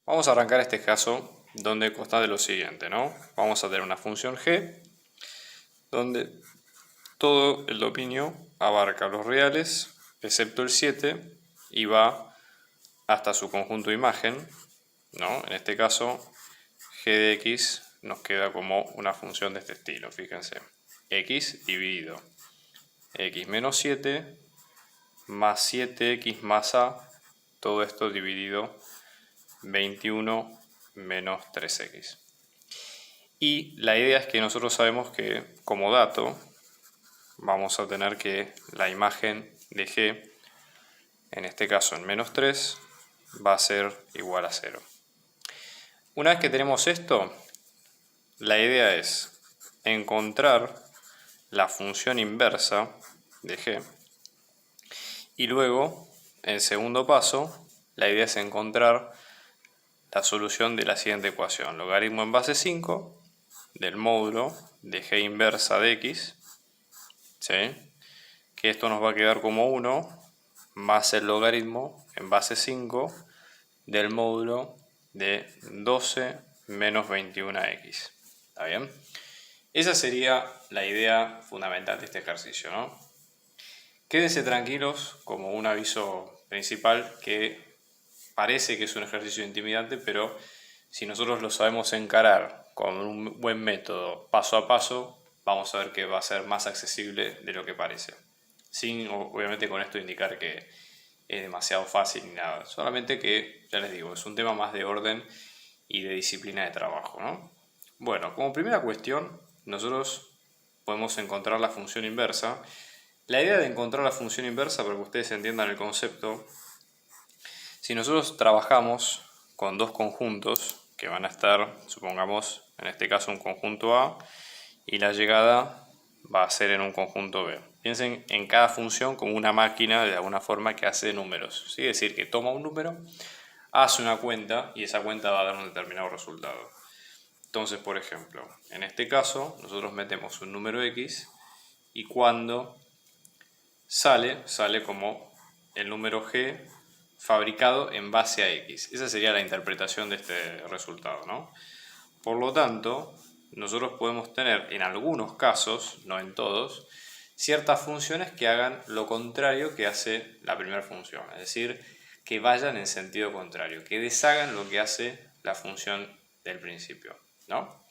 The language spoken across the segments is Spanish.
Vamos a arrancar este caso donde consta de lo siguiente, ¿no? Vamos a tener una función g donde todo el dominio abarca los reales excepto el 7 y va hasta su conjunto imagen, ¿no? En este caso g de x nos queda como una función de este estilo, fíjense, x dividido x menos 7 más 7x más a, todo esto dividido 21 menos 3x. Y la idea es que nosotros sabemos que como dato vamos a tener que la imagen de g, en este caso en menos 3, va a ser igual a 0. Una vez que tenemos esto, la idea es encontrar la función inversa de g y luego, en segundo paso, la idea es encontrar la solución de la siguiente ecuación: logaritmo en base 5 del módulo de g inversa de x, ¿sí? Que esto nos va a quedar como 1 más el logaritmo en base 5 del módulo de 12 menos 21x. ¿Está bien? Esa sería la idea fundamental de este ejercicio, ¿no? Quédense tranquilos, como un aviso principal, que parece que es un ejercicio intimidante, pero si nosotros lo sabemos encarar con un buen método paso a paso, vamos a ver que va a ser más accesible de lo que parece. Sin, obviamente, con esto indicar que es demasiado fácil ni nada. Solamente que, ya les digo, es un tema más de orden y de disciplina de trabajo, ¿no? Bueno, como primera cuestión, nosotros podemos encontrar la función inversa. La idea de encontrar la función inversa, para que ustedes entiendan el concepto, si nosotros trabajamos con dos conjuntos que van a estar, supongamos, en este caso un conjunto A, y la llegada va a ser en un conjunto B. Piensen en cada función como una máquina de alguna forma que hace números, ¿sí? Es decir, que toma un número, hace una cuenta y esa cuenta va a dar un determinado resultado. Entonces, por ejemplo, en este caso nosotros metemos un número x y cuando sale como el número g fabricado en base a x. Esa sería la interpretación de este resultado, ¿no? Por lo tanto, nosotros podemos tener en algunos casos, no en todos, ciertas funciones que hagan lo contrario que hace la primera función, es decir, que vayan en sentido contrario, que deshagan lo que hace la función del principio, ¿no?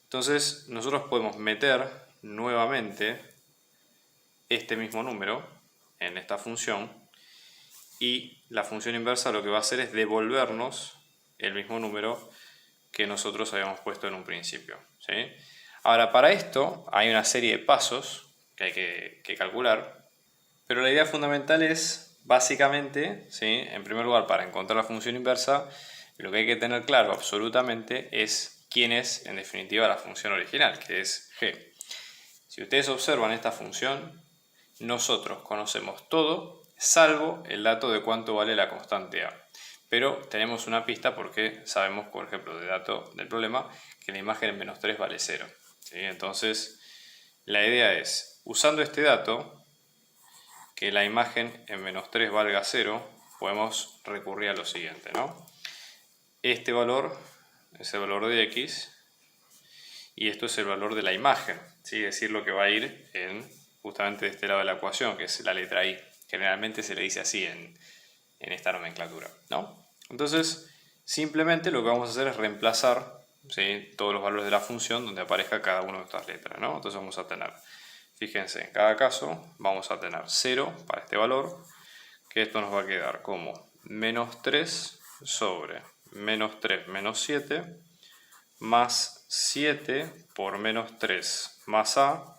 Entonces, nosotros podemos meter nuevamente este mismo número en esta función y la función inversa lo que va a hacer es devolvernos el mismo número que nosotros habíamos puesto en un principio, ¿sí? Ahora, para esto hay una serie de pasos que hay que calcular, pero la idea fundamental es, básicamente, ¿sí? En primer lugar, para encontrar la función inversa, lo que hay que tener claro absolutamente es quién es, en definitiva, la función original, que es g. Si ustedes observan esta función, nosotros conocemos todo, salvo el dato de cuánto vale la constante a. Pero tenemos una pista porque sabemos, por ejemplo, de dato del problema, que la imagen en menos 3 vale 0. ¿Sí? Entonces, la idea es, usando este dato, que la imagen en menos 3 valga 0, podemos recurrir a lo siguiente, ¿no? Este valor es el valor de x y esto es el valor de la imagen, ¿sí? Es decir, lo que va a ir en justamente de este lado de la ecuación, que es la letra i. Generalmente se le dice así en esta nomenclatura, ¿no? Entonces, simplemente lo que vamos a hacer es reemplazar, ¿sí?, todos los valores de la función donde aparezca cada una de estas letras, ¿no? Entonces vamos a tener, fíjense, en cada caso vamos a tener 0 para este valor, que esto nos va a quedar como menos 3 sobre menos 3 menos 7 más 7 por menos 3 más a,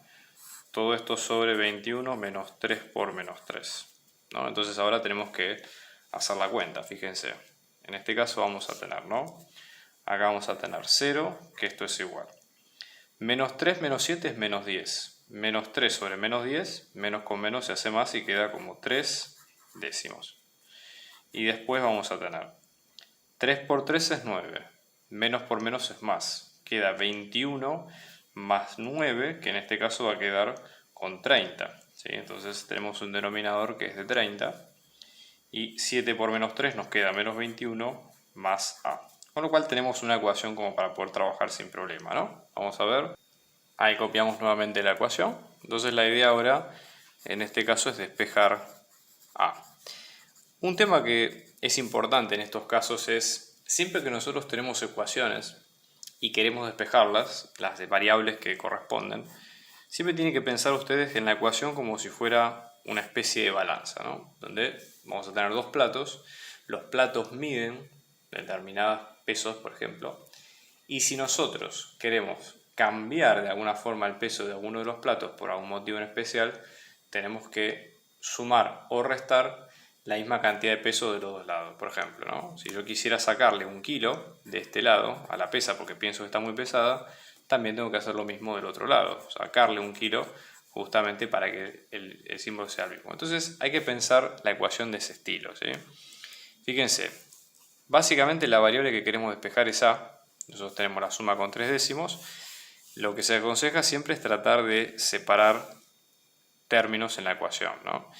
todo esto sobre 21 menos 3 por menos 3, ¿no? Entonces ahora tenemos que hacer la cuenta, fíjense. En este caso vamos a tener, ¿no? Acá vamos a tener 0, que esto es igual. Menos 3 menos 7 es menos 10. Menos 3 sobre menos 10, menos con menos se hace más y queda como 3 décimos. Y después vamos a tener 3 por 3 es 9. Menos por menos es más. Queda 21 más 9, que en este caso va a quedar con 30. ¿Sí? Entonces tenemos un denominador que es de 30. Y 7 por menos 3 nos queda menos 21, más a. Con lo cual tenemos una ecuación como para poder trabajar sin problema, ¿no? Vamos a ver. Ahí copiamos nuevamente la ecuación. Entonces la idea ahora, en este caso, es despejar a. Un tema que es importante en estos casos es, siempre que nosotros tenemos ecuaciones y queremos despejarlas, las de variables que corresponden, siempre tienen que pensar ustedes en la ecuación como si fuera una especie de balanza, ¿no? Donde vamos a tener dos platos, los platos miden determinados pesos, por ejemplo, y si nosotros queremos cambiar de alguna forma el peso de alguno de los platos por algún motivo en especial, tenemos que sumar o restar la misma cantidad de peso de los dos lados. Por ejemplo, ¿no? Si yo quisiera sacarle 1 kilo de este lado a la pesa porque pienso que está muy pesada, también tengo que hacer lo mismo del otro lado, sacarle 1 kilo justamente para que el símbolo sea el mismo. Entonces hay que pensar la ecuación de ese estilo, ¿sí? Fíjense, básicamente la variable que queremos despejar es a. Nosotros tenemos la suma con 3 décimos. Lo que se aconseja siempre es tratar de separar términos en la ecuación, ¿no?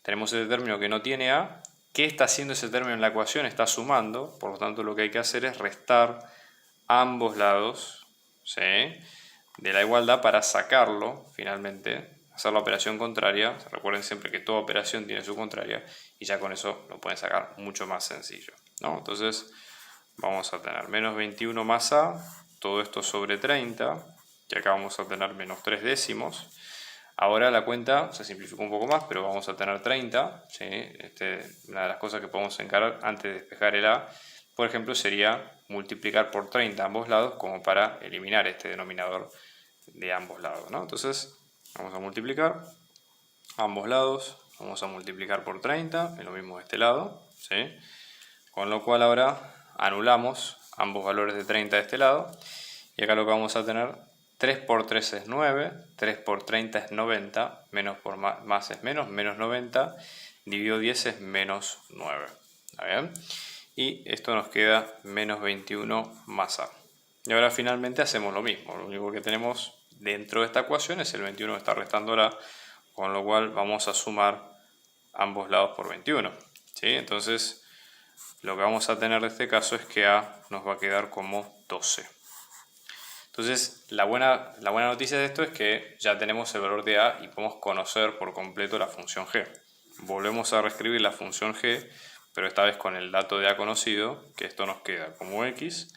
Tenemos ese término que no tiene a. ¿Qué está haciendo ese término en la ecuación? Está sumando, por lo tanto lo que hay que hacer es restar ambos lados, ¿sí?, de la igualdad para sacarlo finalmente, hacer la operación contraria. Recuerden siempre que toda operación tiene su contraria y ya con eso lo pueden sacar mucho más sencillo, ¿no? Entonces vamos a tener menos 21 más a, todo esto sobre 30, y acá vamos a tener menos 3 décimos. Ahora la cuenta se simplificó un poco más, pero vamos a tener 30, ¿sí? Una de las cosas que podemos encarar antes de despejar el a, por ejemplo, sería multiplicar por 30 a ambos lados como para eliminar este denominador de ambos lados, ¿no? Entonces vamos a multiplicar ambos lados, vamos a multiplicar por 30, es lo mismo de este lado, ¿sí? Con lo cual ahora anulamos ambos valores de 30 de este lado y acá lo que vamos a tener, 3 por 3 es 9, 3 por 30 es 90, menos por más es menos 90, dividido 10 es menos 9, ¿está bien? Y esto nos queda menos 21 más a. Y ahora finalmente hacemos lo mismo, lo único que tenemos dentro de esta ecuación es el 21 que está restando la, con lo cual vamos a sumar ambos lados por 21, ¿sí? Entonces lo que vamos a tener de este caso es que a nos va a quedar como 12. Entonces la buena noticia de esto es que ya tenemos el valor de a y podemos conocer por completo la función g. Volvemos a reescribir la función g, pero esta vez con el dato de a conocido, que esto nos queda como x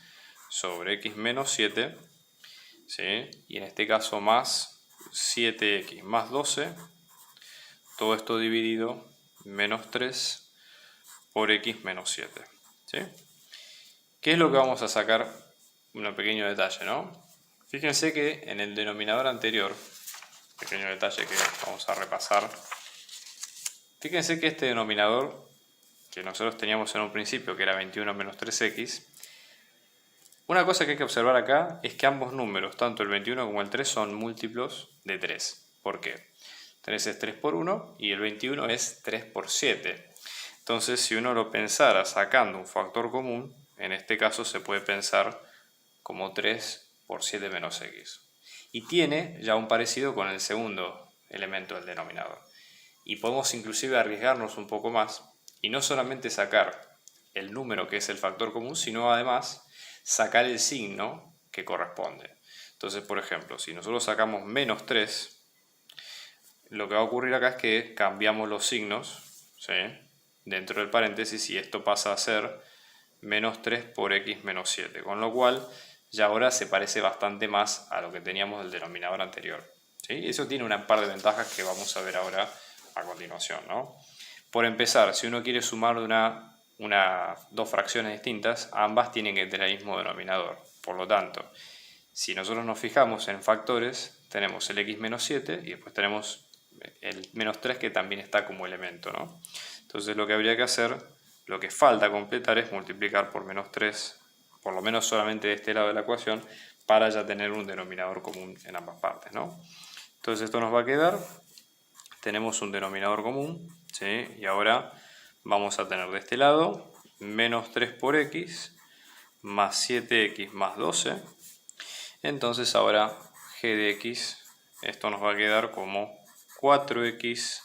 sobre x menos 7, ¿sí?, y en este caso más 7x más 12, todo esto dividido menos 3 por x menos 7, ¿sí? ¿Qué es lo que vamos a sacar? Un pequeño detalle, ¿no? Fíjense que en el denominador anterior, pequeño detalle que vamos a repasar, fíjense que este denominador que nosotros teníamos en un principio, que era 21 menos 3x, una cosa que hay que observar acá es que ambos números, tanto el 21 como el 3, son múltiplos de 3. ¿Por qué? 3 es 3 por 1 y el 21 es 3 por 7. Entonces, si uno lo pensara sacando un factor común, en este caso se puede pensar como 3 por 7 menos x. Y tiene ya un parecido con el segundo elemento del denominador. Y podemos inclusive arriesgarnos un poco más y no solamente sacar el número que es el factor común, sino además sacar el signo que corresponde. Entonces, por ejemplo, si nosotros sacamos menos 3, lo que va a ocurrir acá es que cambiamos los signos, ¿sí?, dentro del paréntesis, y esto pasa a ser menos 3 por x menos 7, con lo cual ya ahora se parece bastante más a lo que teníamos del denominador anterior, ¿sí? Eso tiene un par de ventajas que vamos a ver ahora a continuación, ¿no? Por empezar, si uno quiere sumar dos fracciones distintas, ambas tienen que tener el mismo denominador. Por lo tanto, si nosotros nos fijamos en factores, tenemos el x menos 7 y después tenemos el menos 3 que también está como elemento, ¿no? Entonces lo que habría que hacer, lo que falta completar es multiplicar por menos 3, por lo menos solamente de este lado de la ecuación, para ya tener un denominador común en ambas partes, ¿no? Entonces esto nos va a quedar, tenemos un denominador común, ¿sí?, y ahora vamos a tener de este lado menos 3 por x más 7x más 12. Entonces ahora g de x, esto nos va a quedar como 4x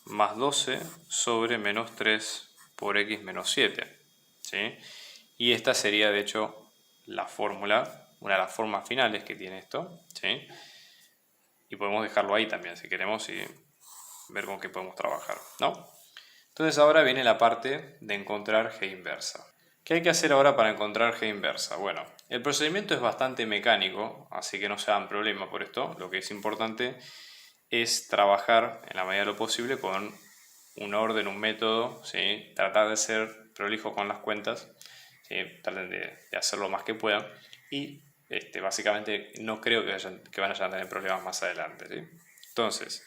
más 12 sobre menos 3 por x menos 7, ¿sí? Y esta sería de hecho la fórmula, una de las formas finales que tiene esto, ¿sí? Y podemos dejarlo ahí también si queremos y ver con qué podemos trabajar, ¿no? Entonces ahora viene la parte de encontrar G inversa. ¿Qué hay que hacer ahora para encontrar G inversa? Bueno, el procedimiento es bastante mecánico, así que no se hagan problema por esto. Lo que es importante es trabajar en la medida de lo posible con un orden, un método, ¿sí? Tratar de ser prolijo con las cuentas, ¿sí? Traten de hacer lo más que puedan y básicamente no creo que van a tener problemas más adelante, ¿sí? Entonces,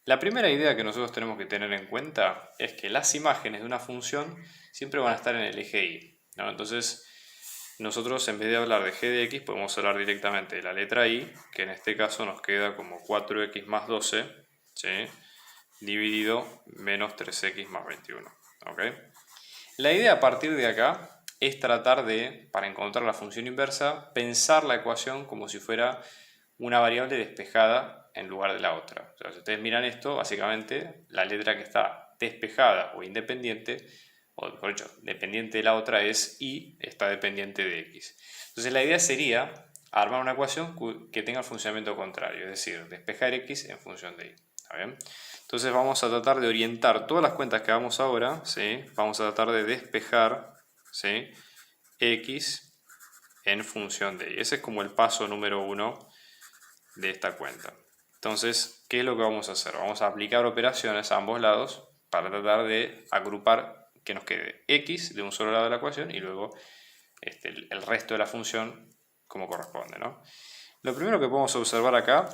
la primera idea que nosotros tenemos que tener en cuenta es que las imágenes de una función siempre van a estar en el eje Y, ¿no? Entonces, nosotros en vez de hablar de g de x podemos hablar directamente de la letra y, que en este caso nos queda como 4x más 12, ¿sí? Dividido menos 3x más 21. ¿Okay? La idea a partir de acá es tratar de, para encontrar la función inversa, pensar la ecuación como si fuera una variable despejada en lugar de la otra. O sea, si ustedes miran esto, básicamente la letra que está despejada o independiente, o mejor dicho, dependiente de la otra es y está dependiente de x. Entonces la idea sería armar una ecuación que tenga el funcionamiento contrario, es decir, despejar x en función de y. ¿Está bien? Entonces vamos a tratar de orientar todas las cuentas que hagamos ahora, ¿sí? Vamos a tratar de despejar, ¿sí? X en función de y. Ese es como el paso número 1 de esta cuenta. Entonces, ¿qué es lo que vamos a hacer? Vamos a aplicar operaciones a ambos lados para tratar de agrupar que nos quede x de un solo lado de la ecuación y luego el resto de la función como corresponde, ¿no? Lo primero que podemos observar acá,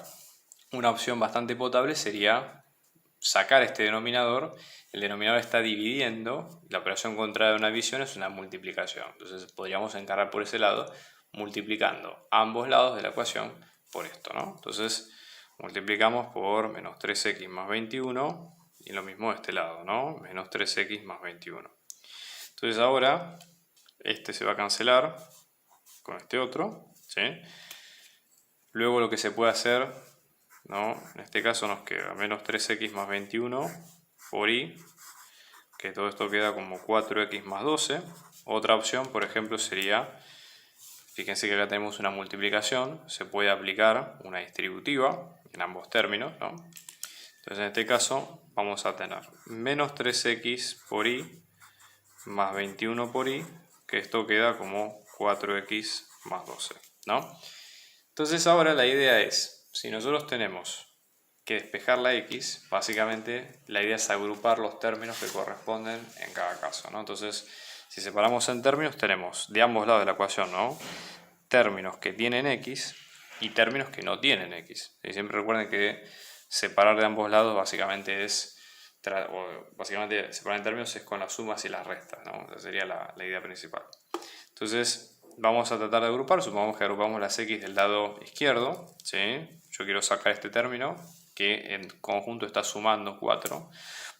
una opción bastante potable sería sacar este denominador. El denominador está dividiendo, la operación contraria de una división es una multiplicación. Entonces podríamos encargar por ese lado multiplicando ambos lados de la ecuación por esto, ¿no? Entonces multiplicamos por menos 3x más 21 y lo mismo de este lado, ¿no? Menos 3x más 21. Entonces ahora este se va a cancelar con este otro, ¿sí? Luego lo que se puede hacer, ¿no? En este caso nos queda menos 3x más 21 por y, que todo esto queda como 4x más 12. Otra opción, por ejemplo, sería, fíjense que acá tenemos una multiplicación, se puede aplicar una distributiva en ambos términos, ¿no? Entonces en este caso vamos a tener menos 3x por y más 21 por y, que esto queda como 4x más 12, ¿no? Entonces ahora la idea es, si nosotros tenemos que despejar la x, básicamente la idea es agrupar los términos que corresponden en cada caso, ¿no? Entonces, si separamos en términos, tenemos de ambos lados de la ecuación, ¿no? Términos que tienen x y términos que no tienen x. Y siempre recuerden que separar de ambos lados básicamente es, básicamente separar en términos es con las sumas y las restas, ¿no? Esa sería la idea principal. Entonces, vamos a tratar de agrupar, supongamos que agrupamos las x del lado izquierdo, ¿sí? Yo quiero sacar este término que en conjunto está sumando 4,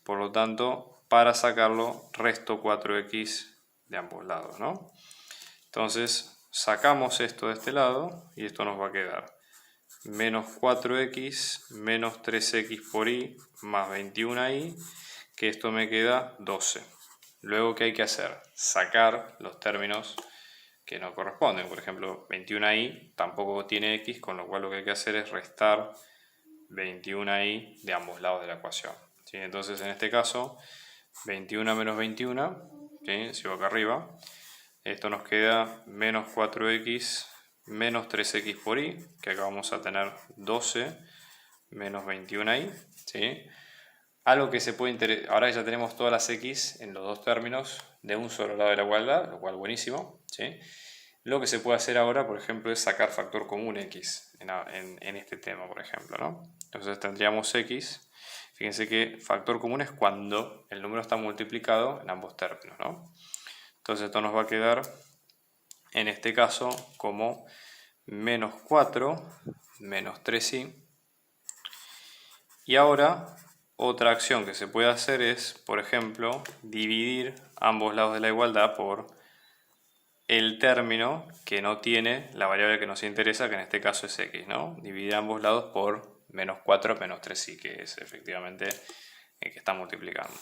por lo tanto para sacarlo resto 4x de ambos lados, ¿no? Entonces sacamos esto de este lado y esto nos va a quedar menos 4x menos 3x por y más 21y, que esto me queda 12. Luego, ¿qué hay que hacer? Sacar los términos que no corresponden. Por ejemplo, 21y tampoco tiene x, con lo cual lo que hay que hacer es restar 21y de ambos lados de la ecuación, ¿sí? Entonces, en este caso, 21 menos 21, ¿sí? Si va acá arriba, esto nos queda menos 4x menos 3x por y, que acá vamos a tener 12 menos 21y, ¿sí? Algo que se puede interesar, ahora ya tenemos todas las x en los dos términos de un solo lado de la igualdad, lo cual buenísimo, ¿sí? Lo que se puede hacer ahora, por ejemplo, es sacar factor común x en este tema, por ejemplo, ¿no? Entonces tendríamos x, fíjense que factor común es cuando el número está multiplicado en ambos términos, ¿no? Entonces esto nos va a quedar, en este caso, como menos 4 menos 3y. Y ahora, otra acción que se puede hacer es, por ejemplo, dividir ambos lados de la igualdad por el término que no tiene la variable que nos interesa, que en este caso es x, ¿no? Dividir ambos lados por menos 4 menos 3y, que es efectivamente el que está multiplicando.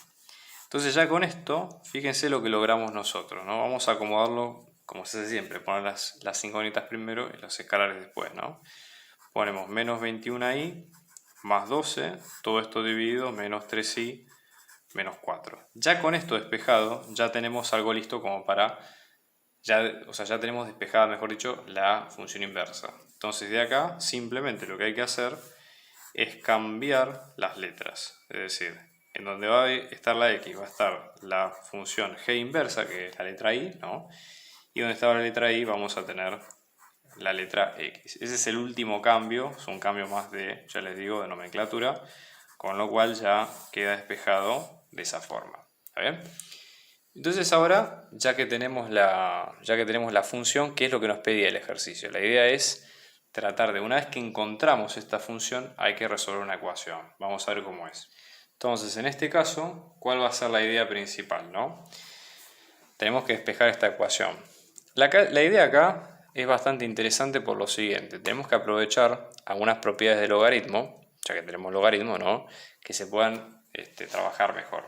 Entonces ya con esto, fíjense lo que logramos nosotros, ¿no? Vamos a acomodarlo como se hace siempre, poner las incógnitas primero y los escalares después, ¿no? Ponemos menos 21i más 12, todo esto dividido, menos 3i menos 4. Ya con esto despejado, ya tenemos algo listo como para, o sea, ya tenemos despejada, mejor dicho, la función inversa. Entonces de acá, simplemente lo que hay que hacer es cambiar las letras. Es decir, en donde va a estar la x va a estar la función g inversa, que es la letra i, ¿no? Y donde estaba la letra i vamos a tener la letra x. Ese es el último cambio, es un cambio más de, ya les digo, de nomenclatura, con lo cual ya queda despejado de esa forma. ¿Está bien? Entonces ahora, ya que tenemos la función, ¿qué es lo que nos pedía el ejercicio? La idea es tratar de, una vez que encontramos esta función, hay que resolver una ecuación. Vamos a ver cómo es. Entonces, en este caso, ¿cuál va a ser la idea principal, no? Tenemos que despejar esta ecuación. La idea acá es bastante interesante por lo siguiente. Tenemos que aprovechar algunas propiedades del logaritmo, ya que tenemos logaritmo, ¿no? Que se puedan trabajar mejor.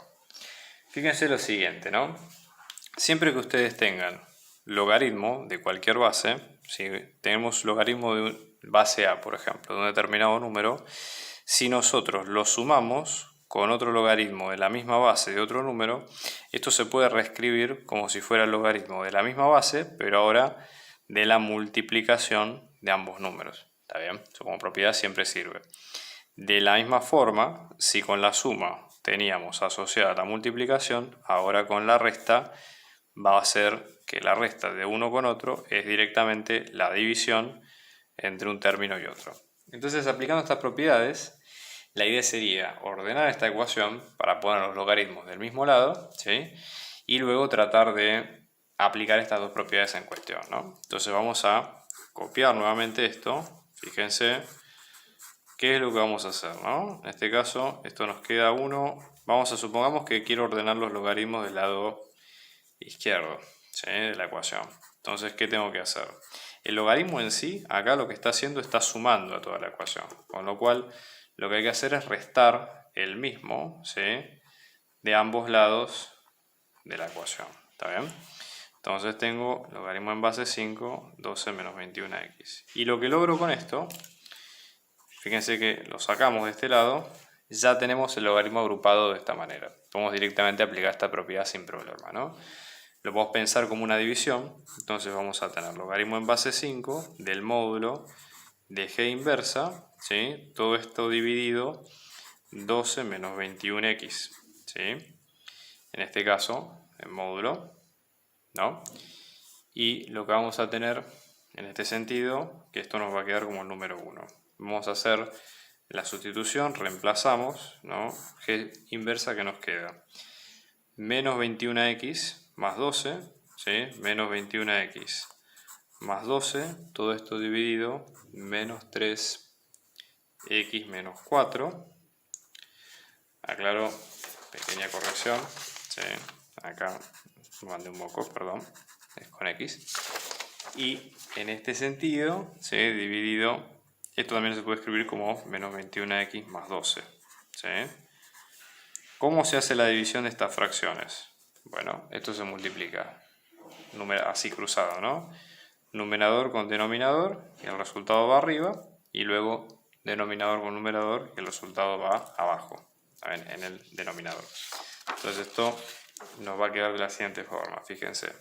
Fíjense lo siguiente, ¿no? Siempre que ustedes tengan logaritmo de cualquier base, si tenemos logaritmo de base A, por ejemplo, de un determinado número, si nosotros lo sumamos con otro logaritmo de la misma base de otro número, esto se puede reescribir como si fuera el logaritmo de la misma base, pero ahora de la multiplicación de ambos números. ¿Está bien? Eso como propiedad siempre sirve. De la misma forma, si con la suma teníamos asociada la multiplicación, ahora con la resta va a ser que la resta de uno con otro es directamente la división entre un término y otro. Entonces, aplicando estas propiedades, la idea sería ordenar esta ecuación para poner los logaritmos del mismo lado, ¿sí? Y luego tratar de aplicar estas dos propiedades en cuestión, ¿no? Entonces vamos a copiar nuevamente esto. Fíjense qué es lo que vamos a hacer, ¿no? En este caso, esto nos queda 1. Supongamos que quiero ordenar los logaritmos del lado izquierdo, ¿sí? De la ecuación. Entonces, ¿qué tengo que hacer? El logaritmo en sí, acá lo que está haciendo está sumando a toda la ecuación, con lo cual lo que hay que hacer es restar el mismo, ¿sí? De ambos lados de la ecuación. ¿Está bien? Entonces tengo logaritmo en base 5, 12 menos 21x. Y lo que logro con esto, fíjense que lo sacamos de este lado, ya tenemos el logaritmo agrupado de esta manera. Podemos directamente aplicar esta propiedad sin problema, ¿no? Lo podemos pensar como una división, entonces vamos a tener logaritmo en base 5 del módulo de g inversa, ¿sí? Todo esto dividido 12 menos 21x, ¿sí? En este caso, en módulo, ¿no? Y lo que vamos a tener en este sentido, que esto nos va a quedar como el número 1. Vamos a hacer la sustitución, reemplazamos, ¿no? G inversa que nos queda. Menos 21x más 12, ¿sí? Menos 21x más 12, todo esto dividido, menos 3x menos 4. Aclaro, pequeña corrección, ¿sí? Acá me mandé un moco, perdón, es con x. Y en este sentido, ¿sí? Dividido, esto también se puede escribir como menos 21x más 12, ¿sí? ¿Cómo se hace la división de estas fracciones? Bueno, esto se multiplica así cruzado, ¿no? Numerador con denominador, y el resultado va arriba, y luego denominador con numerador, y el resultado va abajo, en el denominador. Entonces esto nos va a quedar de la siguiente forma, fíjense.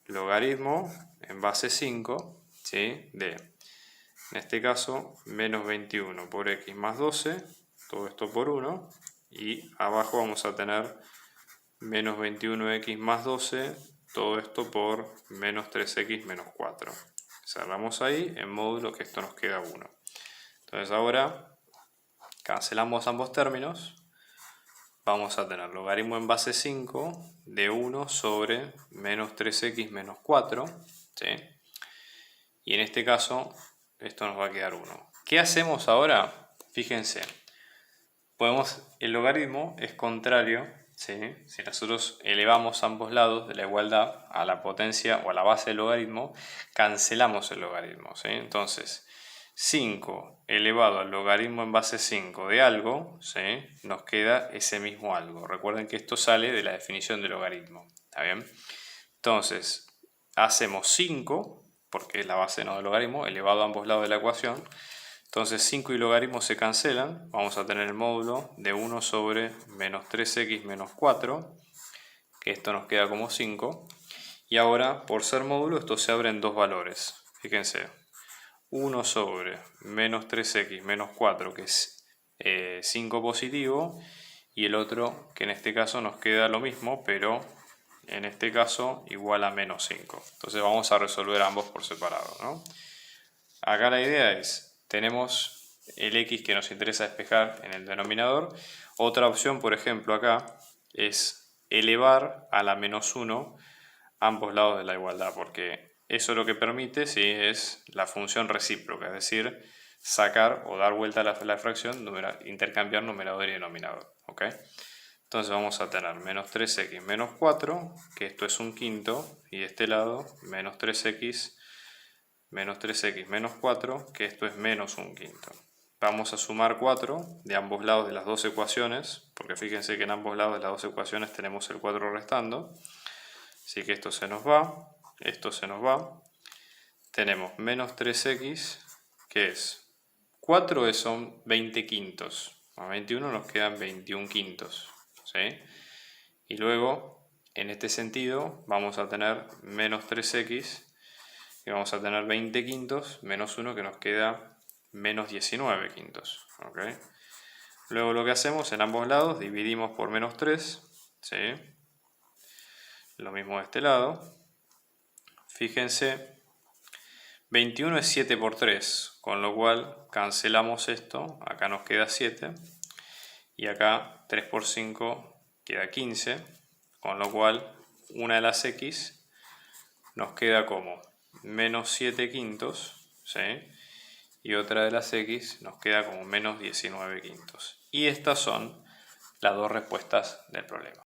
Logaritmo en base 5, ¿sí? De, en este caso, menos 21 por x más 12, todo esto por 1, y abajo vamos a tener menos 21x más 12, todo esto por menos 3x menos 4. Cerramos ahí en módulo que esto nos queda 1. Entonces ahora cancelamos ambos términos. Vamos a tener logaritmo en base 5 de 1 sobre menos 3x menos 4. ¿Sí? Y en este caso esto nos va a quedar 1. ¿Qué hacemos ahora? Fíjense. El logaritmo es contrario, ¿sí? Si nosotros elevamos ambos lados de la igualdad a la potencia o a la base del logaritmo, cancelamos el logaritmo, ¿sí? Entonces, 5 elevado al logaritmo en base 5 de algo, ¿sí? Nos queda ese mismo algo. Recuerden que esto sale de la definición de logaritmo. ¿Está bien? Entonces, hacemos 5, porque es la base no del logaritmo, elevado a ambos lados de la ecuación. Entonces 5 y logaritmo se cancelan. Vamos a tener el módulo de 1 sobre menos 3x menos 4, que esto nos queda como 5. Y ahora, por ser módulo, esto se abre en dos valores. Fíjense, 1 sobre menos 3x menos 4, que es 5 positivo, y el otro, que en este caso nos queda lo mismo, pero en este caso igual a menos 5. Entonces vamos a resolver ambos por separado, ¿no? Acá la idea es, tenemos el x que nos interesa despejar en el denominador. Otra opción, por ejemplo, acá es elevar a la menos 1 ambos lados de la igualdad, porque eso lo que permite, sí, es la función recíproca, es decir, sacar o dar vuelta a la fracción, intercambiar numerador y denominador. ¿Ok? Entonces vamos a tener menos 3x menos 4, que esto es un quinto, y de este lado menos 3x menos 4, que esto es menos un quinto. Vamos a sumar 4 de ambos lados de las dos ecuaciones, porque fíjense que en ambos lados de las dos ecuaciones tenemos el 4 restando. Así que esto se nos va, esto se nos va. Tenemos menos 3x, que es 4 son 20 quintos. A 21 nos quedan 21 quintos. ¿Sí? Y luego, en este sentido, vamos a tener menos 3x, que vamos a tener 20 quintos, menos 1 que nos queda menos 19 quintos. ¿Okay? Luego lo que hacemos en ambos lados, dividimos por menos 3. ¿Sí? Lo mismo de este lado. Fíjense, 21 es 7 por 3, con lo cual cancelamos esto, acá nos queda 7, y acá 3 por 5 queda 15, con lo cual una de las x nos queda como menos 7 quintos, ¿sí? Y otra de las x nos queda como menos 19 quintos. Y estas son las dos respuestas del problema.